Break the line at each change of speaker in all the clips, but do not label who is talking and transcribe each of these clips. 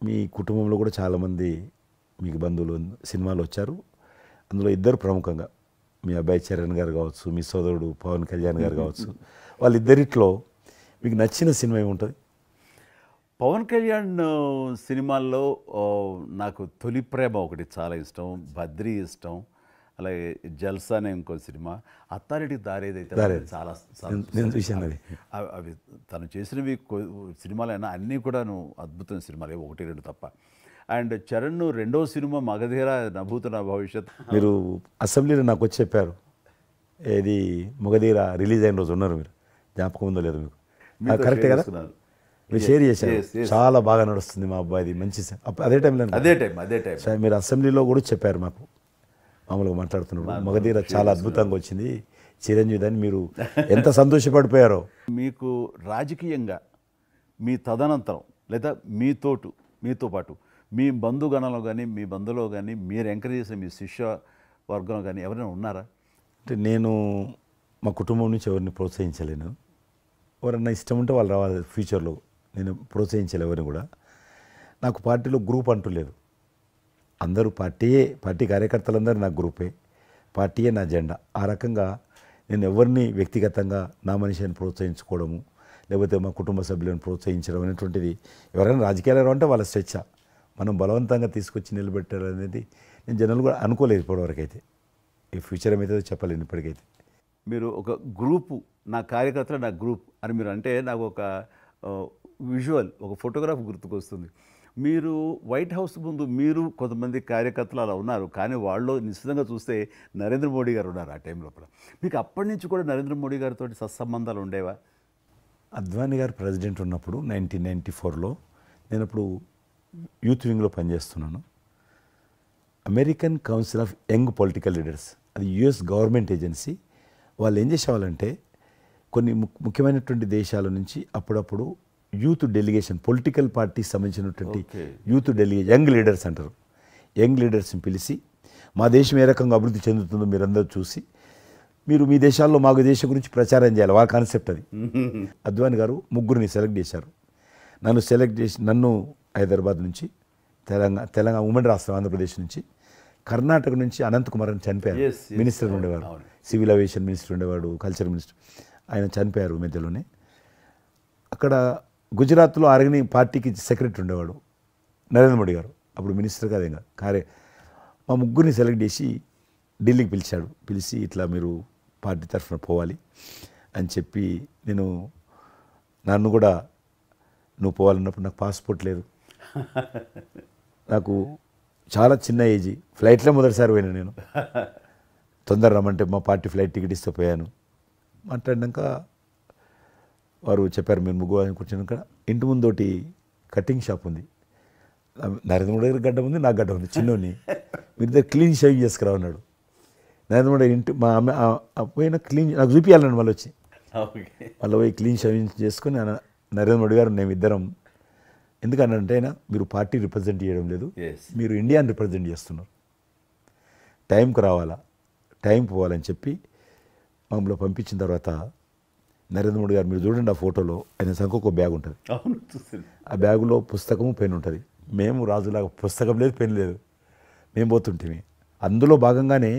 మీ కుటుంబంలో కూడా చాలామంది మీకు బంధువులు సినిమాలు వచ్చారు. అందులో ఇద్దరు ప్రముఖంగా మీ అబ్బాయి చరణ్ గారు కావచ్చు, మీ సోదరుడు పవన్ కళ్యాణ్ గారు కావచ్చు. వాళ్ళిద్దరిట్లో మీకు నచ్చిన సినిమా ఏముంటుంది?
పవన్ కళ్యాణ్ సినిమాల్లో నాకు తొలి ప్రేమ ఒకటి చాలా ఇష్టం, బద్రీ ఇష్టం, అలాగే జల్సా అనే ఇంకో సినిమా, అత్తారింటికి దారేదైతే చాలా
నేను చూశాను అది.
అవి తను చేసినవి సినిమాలైనా అన్నీ కూడాను అద్భుతమైన సినిమాలే, ఒకటి రెండు తప్ప. అండ్ చరణ్ రెండో సినిమా మగధీర నభూత నా భవిష్యత్.
మీరు అసెంబ్లీలో నాకు వచ్చి చెప్పారు, ఏది మొగధీర రిలీజ్ అయిన రోజు ఉన్నారు మీరు, జ్ఞాపకం ఉందో లేదో మీకు? కరెక్టే కదా, మీరు షేర్ చేశారు. చాలా బాగా నడుస్తుంది మా అబ్బాయిది, మంచి అదే టైంలో
అదే టైం
మీరు అసెంబ్లీలో కూడా చెప్పారు మాకు, మామూలుగా మాట్లాడుతున్నారు, మగధీర చాలా అద్భుతంగా వచ్చింది చిరంజీవి అని. మీరు ఎంత సంతోషపడిపోయారో.
మీకు రాజకీయంగా మీ తదనంతరం లేదా మీతో పాటు మీ బంధుగణంలో కానీ మీ బంధువులో కానీ మీరు ఎంకరేజ్ చేసిన మీ శిష్య వర్గంలో కానీ ఎవరైనా ఉన్నారా?
అంటే నేను మా కుటుంబం నుంచి ఎవరిని ప్రోత్సహించలేను. ఎవరన్నా ఇష్టం ఉంటే వాళ్ళు రావాలి ఫ్యూచర్లో, నేను ప్రోత్సహించలే ఎవరిని కూడా. నాకు పార్టీలో గ్రూప్ అంటూ లేదు, అందరూ పార్టీ కార్యకర్తలందరూ నా గ్రూపే, పార్టీయే నా జెండా. ఆ రకంగా నేను ఎవరిని వ్యక్తిగతంగా నా మనిషిని ప్రోత్సహించుకోవడము, లేకపోతే మా కుటుంబ సభ్యులను ప్రోత్సహించడం అనేటువంటిది, ఎవరైనా రాజకీయాలు అంటే వాళ్ళ స్వేచ్ఛ, మనం బలవంతంగా తీసుకొచ్చి నిలబెట్టారు అనేది నేను జనాలు కూడా అనుకోలేదు ఇప్పటివరకు. అయితే ఈ ఫ్యూచర్ ఏమైతే చెప్పలేను ఇప్పటికైతే.
మీరు ఒక గ్రూపు, నా కార్యకర్తలు నా గ్రూప్ అని మీరు అంటే నాకు ఒక విజువల్, ఒక ఫోటోగ్రాఫ్ గుర్తుకొస్తుంది. మీరు వైట్ హౌస్ ముందు మీరు కొంతమంది కార్యకర్తలు అలా ఉన్నారు, కానీ వాళ్ళు నిశ్చితంగా చూస్తే నరేంద్ర మోడీ గారు ఉన్నారు ఆ టైం లోపల. మీకు అప్పటి నుంచి కూడా నరేంద్ర మోడీ గారితో సత్సంబంధాలు ఉండేవా?
అద్వానీ గారు ప్రెసిడెంట్ ఉన్నప్పుడు 1994లో నేను అప్పుడు యూత్ వింగ్లో పనిచేస్తున్నాను. American council of young political leaders, అది యుఎస్ గవర్నమెంట్ ఏజెన్సీ. వాళ్ళు ఏం చేసేవాళ్ళంటే కొన్ని ముఖ్యమైనటువంటి దేశాల నుంచి అప్పుడప్పుడు యూత్ డెలిగేషన్, పొలిటికల్ పార్టీకి సంబంధించినటువంటి యూత్ డెలిగేషన్, యంగ్ లీడర్స్ అంటారు, యంగ్ లీడర్స్ని పిలిచి మా దేశం ఏ రకంగా అభివృద్ధి చెందుతుందో మీరందరూ చూసి మీరు మీ దేశాల్లో మాకు దేశం గురించి ప్రచారం చేయాలి, వాళ్ళ కాన్సెప్ట్ అది. అద్వానీ గారు ముగ్గురిని సెలెక్ట్ చేశారు. నన్ను సెలెక్ట్ చేసి నన్ను హైదరాబాద్ నుంచి, తెలంగాణ ఉమ్మడి రాష్ట్రం ఆంధ్రప్రదేశ్ నుంచి, కర్ణాటక నుంచి అనంత్ కుమార్ అని చనిపోయారు, మినిస్టర్ ఉండేవాడు, సివిల్ ఏవియేషన్ మినిస్టర్ ఉండేవాడు, కల్చర్ మినిస్టర్, ఆయన చనిపోయారు మధ్యలోనే. అక్కడ గుజరాత్లో ఆర్గనీ పార్టీకి సెక్రటరీ ఉండేవాడు నరేంద్ర మోడీ గారు, అప్పుడు మినిస్టర్ కాదు ఇంకా మా ముగ్గురిని సెలెక్ట్ చేసి ఢిల్లీకి పిలిచాడు. పిలిచి ఇట్లా మీరు పార్టీ తరఫున పోవాలి అని చెప్పి, నన్ను కూడా నువ్వు పోవాలన్నప్పుడు నాకు పాస్పోర్ట్ లేదు, నాకు చాలా చిన్న ఏజీ, ఫ్లైట్లో మొదటిసారి పోయినా నేను, తొందర రమ్మంటే మా పార్టీ ఫ్లైట్ టికెట్ ఇస్తే పోయాను. మాట్లాడినాక వారు చెప్పారు మీరు ముగ్గు అని కూర్చున్నాక ఇంటి ముందోటి కటింగ్ షాప్ ఉంది, నరేంద్ర మోడీ గారి గడ్డ ఉంది, నాకు గడ్డ ఉంది, చిన్నోని, మీరు దగ్గర క్లీన్ షేవ్ చేసుకురా అన్నాడు. నరేంద్ర మోడీ ఇంటి మా అమ్మ పోయిన క్లీన్ నాకు చూపించాలన్నాడు, మళ్ళీ వచ్చి మళ్ళీ పోయి క్లీన్ షేవింగ్ చేసుకొని నరేంద్ర మోడీ గారు మేము ఇద్దరం, ఎందుకనంటే అయినా మీరు పార్టీ రిప్రజెంట్ చేయడం లేదు, మీరు ఇండియాని రిప్రజెంట్ చేస్తున్నారు, టైంకు రావాలా, టైం పోవాలని చెప్పి మమ్మల్ని పంపించిన తర్వాత నరేంద్ర మోడీ గారు, మీరు చూడండి ఆ ఫోటోలో ఆయన సంఖ్య బ్యాగ్ ఉంటుంది, ఆ బ్యాగులో పుస్తకము పెన్ ఉంటుంది. మేము రాజులాగా పుస్తకం లేదు, పెన్ లేదు, మేము పోతుంటే అందులో భాగంగానే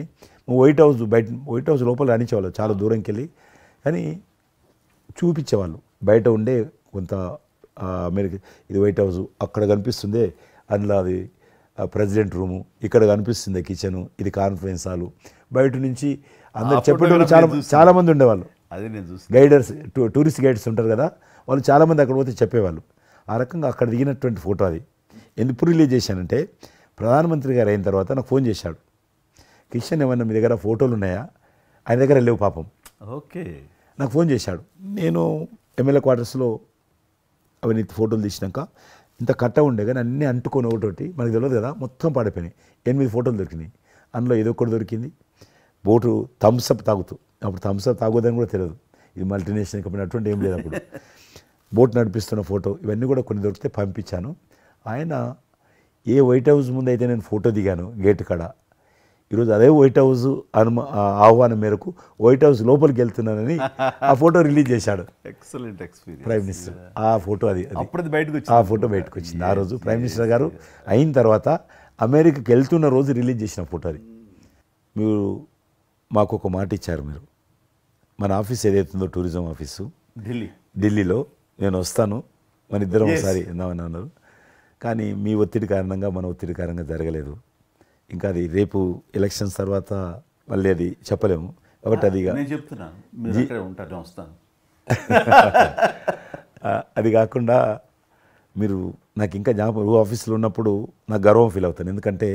వైట్ హౌస్ లోపల రాణించేవాళ్ళు, చాలా దూరంకి వెళ్ళి, కానీ చూపించేవాళ్ళు బయట ఉండే కొంత అమెరికా, ఇది వైట్ హౌస్ అక్కడ కనిపిస్తుంది, అందులో అది ప్రెసిడెంట్ రూము, ఇక్కడ కనిపిస్తుంది కిచెను, ఇది కాన్ఫరెన్స్ హాలు, బయట నుంచి అందరు చెప్పేటప్పుడు చాలామంది ఉండేవాళ్ళు, గైడర్స్, టూరిస్ట్ గైడ్స్ ఉంటారు కదా, వాళ్ళు చాలామంది అక్కడ పోతే చెప్పేవాళ్ళు. ఆ రకంగా అక్కడ దిగినటువంటి ఫోటో అది. ఎందుకు రిలీజ్ చేశానంటే ప్రధానమంత్రి గారు అయిన తర్వాత నాకు ఫోన్ చేశాడు, కిషన్ ఏమన్నా మీ దగ్గర ఫోటోలు ఉన్నాయా? ఆయన దగ్గర లేవు పాపం.
ఓకే,
నాకు ఫోన్ చేశాడు. నేను ఎమ్మెల్యే క్వార్టర్స్లో అవన్నీ ఫోటోలు తీసినాక ఇంత కట్ట ఉండే కానీ అన్నీ అంటుకొని ఒకటి మనకు తెలియదు కదా, మొత్తం పాడిపోయినాయి. 8 ఫోటోలు దొరికినాయి, అందులో ఏదో ఒకటి దొరికింది బోటు థమ్స్అప్ తాగుతూ, అప్పుడు థమ్స్అప్ తాగొద్దని కూడా తెలియదు, ఇది మల్టీనేషనల్ కంపెనీ అటువంటి ఏం లేదు అప్పుడు, బోట్ నడిపిస్తున్న ఫోటో, ఇవన్నీ కూడా కొన్ని దొరికితే పంపించాను. ఆయన ఏ వైట్ హౌస్ ముందు అయితే నేను ఫోటో దిగాను గేట్ కాడ, ఈరోజు అదే వైట్ హౌస్ ఆహ్వానం మేరకు వైట్ హౌస్ లోపలికి వెళ్తున్నానని ఆ ఫోటో రిలీజ్ చేశాడు
ఎక్సలెంట్ ఎక్స్పీరియన్స్.
Prime minister. ఆ ఫోటో అది
అప్పుడు బయటకు
ఆ ఫోటో బయటకు వచ్చింది. ఆ రోజు ప్రైమ్ మినిస్టర్ గారు అయిన తర్వాత అమెరికాకి వెళ్తున్న రోజు రిలీజ్ చేసిన ఫోటో అది. మీరు మాకు ఒక మాట ఇచ్చారు. మీరు మన ఆఫీస్ ఏదైతుందో టూరిజం ఆఫీసు ఢిల్లీలో నేను వస్తాను, మన ఇద్దరం ఒకసారి ఎందామని అన్నారు. కానీ మీ ఒత్తిడి కారణంగా మన ఒత్తిడి కారణంగా జరగలేదు. ఇంకా అది రేపు ఎలక్షన్స్ తర్వాత మళ్ళీ అది చెప్పలేము కాబట్టి అది
నేను చెప్తున్నాను, మీరు అక్కడే ఉంటాను, వస్తాను.
అది కాకుండా మీరు నాకు ఇంకా జ్ఞాపకం, ఆఫీస్లో ఉన్నప్పుడు నాకు గర్వం ఫీల్ అవుతాను. ఎందుకంటే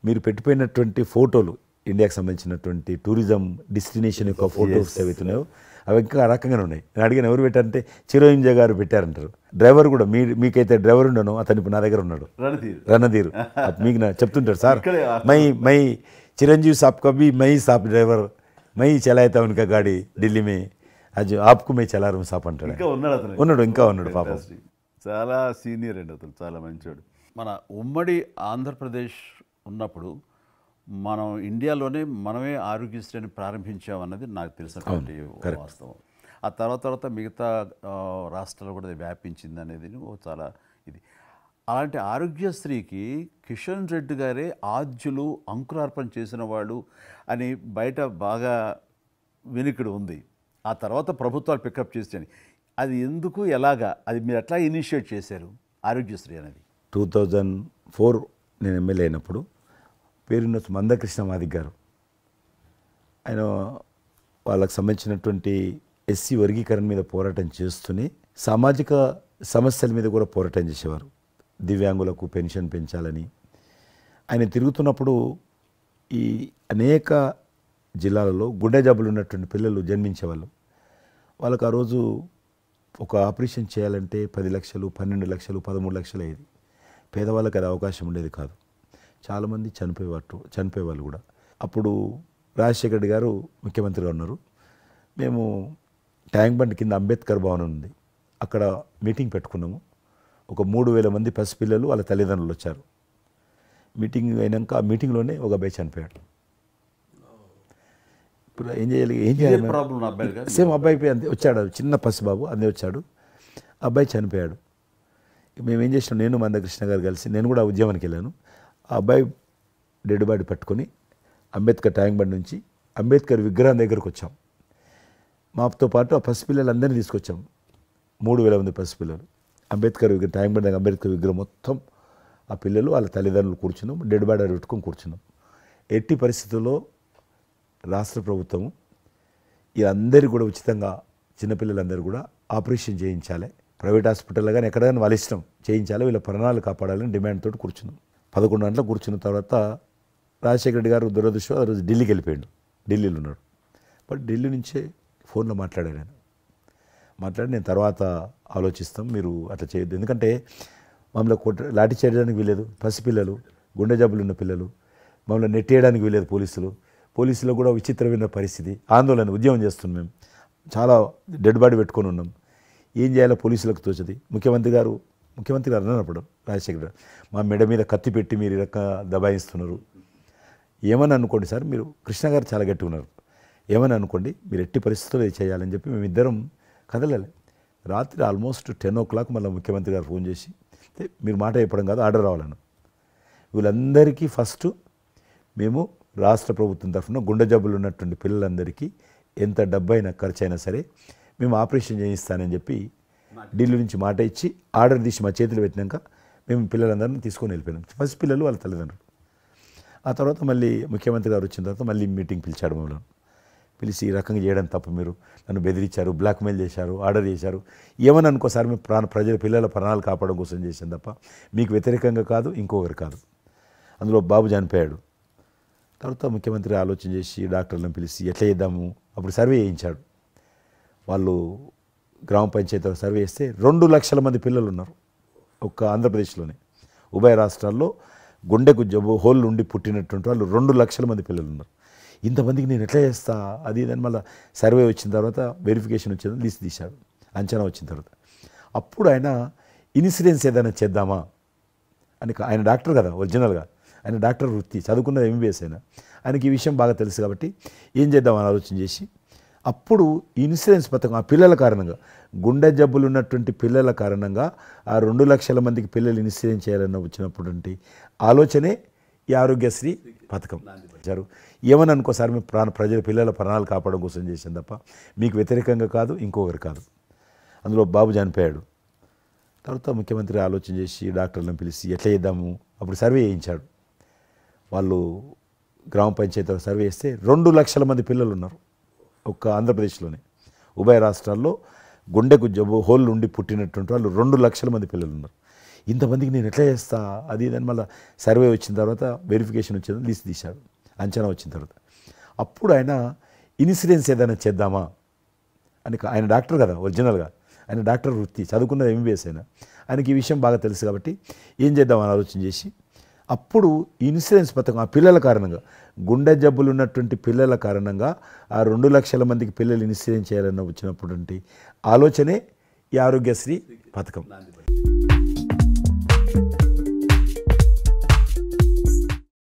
మీరు పెట్టిపోయినటువంటి ఫోటోలు, ఇండియాకి సంబంధించినటువంటి టూరిజం డెస్టినేషన్ యొక్క ఫోటోస్ ఏవైతున్నాయో అవి ఇంకా ఆ రకంగానే ఉన్నాయి. నేను అడిగిన ఎవరు పెట్టారంటే చిరంజీవి గారు పెట్టారంటారు. డ్రైవర్ కూడా మీకైతే డ్రైవర్ ఉండను, అతను ఇప్పుడు నా దగ్గర ఉన్నాడు, రణధీర్. మీకు చెప్తుంటాడు, సార్ మై చిరంజీవి సాబ్ కभी మై సాబ్ డ్రైవర్ మై చలాయితా ఉనకా గాడి ఢిల్లీ మే అది ఆప్కు మే చలా రూమ్ సాప్ అంటాడు. ఇంకా ఉన్నాడు పాపం.
చాలా సీనియర్ అండి అతను, చాలా మంచోడు. మన ఉమ్మడి ఆంధ్రప్రదేశ్ ఉన్నప్పుడు మనం ఇండియాలోనే మనమే ఆరోగ్యశ్రీని ప్రారంభించామన్నది నాకు తెలిసినటువంటి వాస్తవం. ఆ తర్వాత మిగతా రాష్ట్రాలు కూడా వ్యాపించింది అనేది చాలా ఇది. అలాంటి ఆరోగ్యశ్రీకి కిషన్ రెడ్డి గారే ఆద్యులు, అంకురార్పణ చేసిన వాడు అని బయట బాగా వినికిడి ఉంది. ఆ తర్వాత ప్రభుత్వాలు పికప్ చేసాయి. అది ఎందుకు, ఎలాగా, అది మీరు ఎట్లా ఇనిషియేట్ చేశారు ఆరోగ్యశ్రీ అనేది?
2004 నేను ఎమ్మెల్యే అయినప్పుడు పేరున్న మందకృష్ణ మాదిక్ గారు, ఆయన వాళ్ళకి సంబంధించినటువంటి ఎస్సీ వర్గీకరణ మీద పోరాటం చేస్తూనే సామాజిక సమస్యల మీద కూడా పోరాటం చేసేవారు. దివ్యాంగులకు పెన్షన్ పెంచాలని ఆయన తిరుగుతున్నప్పుడు ఈ అనేక జిల్లాలలో గుండె జబ్బులు ఉన్నటువంటి పిల్లలు జన్మించేవాళ్ళు. వాళ్ళకు ఆ రోజు ఒక ఆపరేషన్ చేయాలంటే 10 లక్షలు, 12 లక్షలు, 13 లక్షలు అయ్యేది. పేదవాళ్ళకి అది అవకాశం ఉండేది కాదు. చాలామంది చనిపోయేవాళ్ళు కూడా. అప్పుడు రాజశేఖర రెడ్డి గారు ముఖ్యమంత్రిగా ఉన్నారు. మేము ట్యాంక్ బండ్ కింద అంబేద్కర్ భవన్ ఉంది, అక్కడ మీటింగ్ పెట్టుకున్నాము. ఒక 3000 మంది పసిపిల్లలు వాళ్ళ తల్లిదండ్రులు వచ్చారు. మీటింగ్ అయినాక ఆ మీటింగ్లోనే ఒక అబ్బాయి చనిపోయాడు. ఇప్పుడు ఏం చేయాలి
ప్రాబ్లం?
సేమ్ అబ్బాయి అంతే వచ్చాడు, చిన్న పసిబాబు అందే వచ్చాడు, అబ్బాయి చనిపోయాడు. మేము ఏం చేసినాం, నేను మందకృష్ణ గారు కలిసి, నేను కూడా ఉద్యమానికి వెళ్ళాను. ఆ అబ్బాయి డెడ్ బాడీ పట్టుకొని అంబేద్కర్ ట్యాంక్ బండ్ నుంచి అంబేద్కర్ విగ్రహం దగ్గరకు వచ్చాం. మాతో పాటు ఆ పసిపిల్లలందరినీ తీసుకొచ్చాం, 3000 మంది పసిపిల్లలు. అంబేద్కర్ ట్యాంక్ బండ్ దగ్గర అంబేద్కర్ విగ్రహం మొత్తం ఆ పిల్లలు వాళ్ళ తల్లిదండ్రులు కూర్చున్నాం, డెడ్ బాడీ పెట్టుకొని కూర్చున్నాం. ఎట్టి పరిస్థితుల్లో రాష్ట్ర ప్రభుత్వము వీళ్ళందరికీ కూడా ఉచితంగా చిన్నపిల్లలందరూ కూడా ఆపరేషన్ చేయించాలి, ప్రైవేట్ హాస్పిటల్లో కానీ ఎక్కడైనా వాళ్ళ ఇష్టం చేయించాలి, వీళ్ళ ప్రాణాలు కాపాడాలని డిమాండ్ తోటి కూర్చున్నాం. 11 గంటలకు కూర్చున్న తర్వాత రాజశేఖర రెడ్డి గారు దురదృష్టం ఆ రోజు ఢిల్లీకి వెళ్ళిపోయాడు, ఢిల్లీలో ఉన్నాడు. బట్ ఢిల్లీ నుంచే ఫోన్లో మాట్లాడాను నేను. మాట్లాడి నేను తర్వాత ఆలోచిస్తాం, మీరు అట్లా చేయొద్దు, ఎందుకంటే మమ్మల్ని లాఠీ చేయడానికి వీలేదు, పసిపిల్లలు, గుండె జబ్బులు ఉన్న పిల్లలు, మమ్మల్ని నెట్టేయడానికి వీలేదు పోలీసులో కూడా విచిత్రమైన పరిస్థితి, ఆందోళన, ఉద్యమం చేస్తున్నాం మేము, చాలా డెడ్ బాడీ పెట్టుకొని ఉన్నాం, ఏం చేయాలో పోలీసులకు తోచది. ముఖ్యమంత్రి గారు అన్నప్పుడు రాజశేఖర్ గారు మా మెడ మీద కత్తి పెట్టి మీరు ఈ రకంగా దబాయిస్తున్నారు, ఏమని అనుకోండి సార్, మీరు కృష్ణ గారు చాలా గట్టిగా ఉన్నారు, ఏమని అనుకోండి, మీరు ఎట్టి పరిస్థితుల్లో ఇది చేయాలని చెప్పి మేమిద్దరం కదలాలి. రాత్రి ఆల్మోస్ట్ 10 o'clock మళ్ళీ ముఖ్యమంత్రి గారు ఫోన్ చేసి, మీరు మాట చెప్పడం కాదు ఆర్డర్ రావాలను, వీళ్ళందరికీ ఫస్ట్ మేము రాష్ట్ర ప్రభుత్వం తరఫున గుండె జబ్బులు ఉన్నటువంటి పిల్లలందరికీ ఎంత డబ్బు అయినా ఖర్చు అయినా సరే మేము ఆపరేషన్ చేయిస్తానని చెప్పి ఢిల్లీ నుంచి మాట ఇచ్చి ఆర్డర్ తీసి మా చేతులు పెట్టినాక మేము పిల్లలందరినీ తీసుకొని వెళ్ళిపోయినాం, ఫస్ట్ పిల్లలు వాళ్ళ తల్లిదండ్రులు. ఆ తర్వాత మళ్ళీ ముఖ్యమంత్రి గారు వచ్చిన తర్వాత మళ్ళీ మీటింగ్ పిలిచాడు మమ్మల్ని. పిలిచి ఈ రకంగా చేయడం తప్పు, మీరు నన్ను బెదిరించారు, బ్లాక్మెయిల్ చేశారు, ఆర్డర్ చేశారు, ఏమని అనుకోసారి మేము ప్రజల పిల్లల ప్రాణాలు కాపాడడం కోసం చేసాం తప్ప మీకు వ్యతిరేకంగా కాదు, ఇంకొకరు కాదు. అందులో బాబు చనిపోయాడు. తర్వాత ముఖ్యమంత్రి ఆలోచన చేసి డాక్టర్లను పిలిచి ఎట్లా చేద్దాము, అప్పుడు సర్వే చేయించాడు. వాళ్ళు గ్రామ పంచాయతీలో సర్వే చేస్తే 2 లక్షల మంది పిల్లలు ఉన్నారు ఒక్క ఆంధ్రప్రదేశ్లోనే. ఉభయ రాష్ట్రాల్లో గుండెకు జబ్బు హోల్ ఉండి పుట్టినటువంటి వాళ్ళు 2 లక్షల మంది పిల్లలు ఉన్నారు. ఇంతమందికి నేను ఎట్లా చేస్తా అది ఇదని మళ్ళీ సర్వే వచ్చిన తర్వాత వెరిఫికేషన్ వచ్చిన లిస్ట్ తీశాడు, అంచనా వచ్చిన తర్వాత అప్పుడు ఆయన ఇన్సూరెన్స్ ఏదైనా చేద్దామా అని, ఆయన డాక్టర్ కదా ఒరిజినల్గా, ఆయన డాక్టర్ వృత్తి, చదువుకున్నది ఎంబీబీఎస్ అయినా. ఆయనకి ఈ విషయం బాగా తెలుసు కాబట్టి ఏం చేద్దామని ఆలోచన చేసి అప్పుడు ఇన్సూరెన్స్ పథకం ఆ పిల్లల కారణంగా, గుండె జబ్బులు ఉన్నటువంటి పిల్లల కారణంగా ఆ 2 లక్షల మందికి పిల్లలు ఇన్సూరెన్స్ చేయాలన్న వచ్చినటువంటి ఆలోచనే ఈ ఆరోగ్యశ్రీ పథకం చేశారు. ఏమని అనుకోసారి మీ ప్రజల పిల్లల ప్రాణాలు కాపాడడం కోసం చేశాను తప్ప మీకు వ్యతిరేకంగా కాదు, ఇంకొకరు కాదు. అందులో బాబు చనిపోయాడు. తర్వాత ముఖ్యమంత్రి ఆలోచన చేసి డాక్టర్లను పిలిచి ఎట్లా చేద్దాము, అప్పుడు సర్వే చేయించాడు. వాళ్ళు గ్రామ పంచాయతీలో సర్వే చేస్తే 2 లక్షల మంది పిల్లలు ఉన్నారు ఒక్క ఆంధ్రప్రదేశ్లోనే. ఉభయ రాష్ట్రాల్లో గుండెకు జబ్బు హోల్ ఉండి పుట్టినటువంటి వాళ్ళు 2 లక్షల మంది పిల్లలు ఉన్నారు. ఇంతమందికి నేను ఎట్లా చేస్తా అది ఇదని మళ్ళీ సర్వే వచ్చిన తర్వాత వెరిఫికేషన్ వచ్చిన లిస్ట్ తీశాడు, అంచనా వచ్చిన తర్వాత అప్పుడు ఆయన ఇన్సూరెన్స్ ఏదైనా చేద్దామా అని. ఆయన డాక్టర్ కదా ఒరిజినల్గా, ఆయన డాక్టర్ వృత్తి, చదువుకున్నది ఎంబీబీఎస్ అయినా. ఆయనకి ఈ విషయం బాగా తెలుసు కాబట్టి ఏం చేద్దామని ఆలోచన చేసి అప్పుడు ఇన్సూరెన్స్ పథకం ఆ పిల్లల కారణంగా, గుండె జబ్బులు ఉన్నటువంటి పిల్లల కారణంగా ఆ 2 లక్షల మందికి పిల్లలు ఇన్సూరెన్స్ చేయాలన్న వచ్చినటువంటి ఆలోచనే ఈ ఆరోగ్యశ్రీ పథకం.